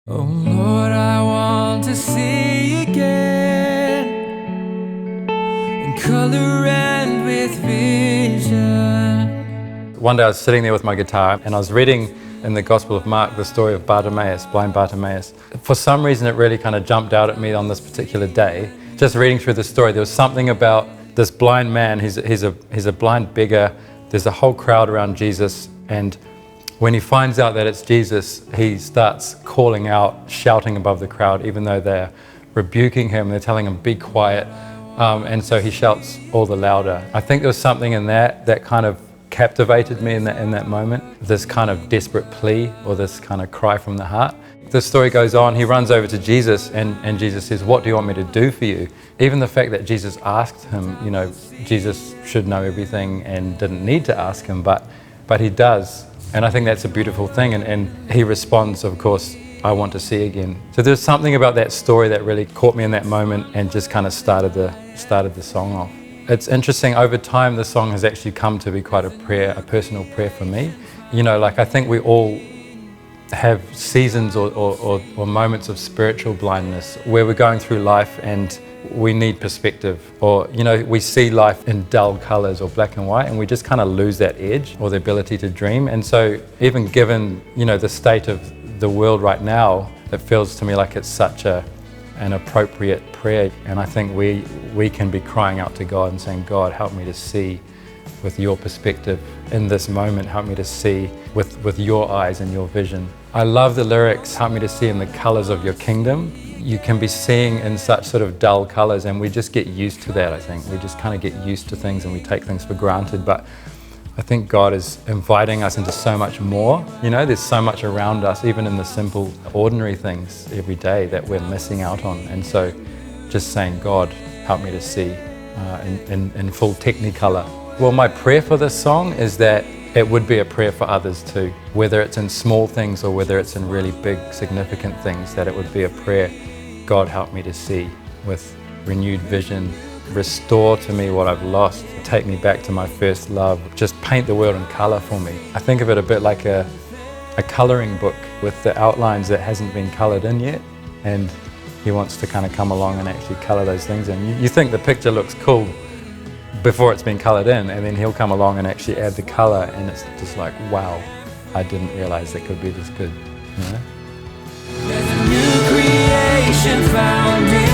Oh Lord, I want to see again, in color and with vision. One day I was sitting there with my guitar and I was reading in the Gospel of Mark the story of Bartimaeus, blind Bartimaeus. For some reason it really kind of jumped out at me on this particular day. Just reading through the story, there was something about this blind man. He's a blind beggar. There's a whole crowd around Jesus, and when he finds out that it's Jesus, he starts calling out, shouting above the crowd, even though they're rebuking him, they're telling him, be quiet. And so he shouts all the louder. I think there was something in that kind of captivated me in that moment, this kind of desperate plea or this kind of cry from the heart. The story goes on, he runs over to Jesus and Jesus says, what do you want me to do for you? Even the fact that Jesus asked him, Jesus should know everything and didn't need to ask him, but he does. And I think that's a beautiful thing. And he responds, of course, I want to see again. So there's something about that story that really caught me in that moment and just kind of started the song off. It's interesting, over time the song has actually come to be quite a personal prayer for me. I think we all have seasons or moments of spiritual blindness where we're going through life and we need perspective, or we see life in dull colors or black and white, and we just kind of lose that edge or the ability to dream. And so even given the state of the world right now, it feels to me like it's such an appropriate prayer. And I think we can be crying out to God and saying, God, help me to see with your perspective in this moment. Help me to see with your eyes and your vision. I love the lyrics, help me to see in the colors of your kingdom. You can be seeing in such sort of dull colors, and we just get used to that, I think. We just kind of get used to things and we take things for granted. But I think God is inviting us into so much more. There's so much around us, even in the simple, ordinary things every day that we're missing out on. And so just saying, God, help me to see in full technicolor. Well, my prayer for this song is that it would be a prayer for others too, whether it's in small things or whether it's in really big, significant things, that it would be a prayer, God, help me to see with renewed vision, restore to me what I've lost, take me back to my first love, just paint the world in color for me. I think of it a bit like a coloring book with the outlines that hasn't been colored in yet, and he wants to kind of come along and actually color those things in. You think the picture looks cool before it's been colored in, and then he'll come along and actually add the color, and it's just like, wow, I didn't realize it could be this good. There's a new creation found in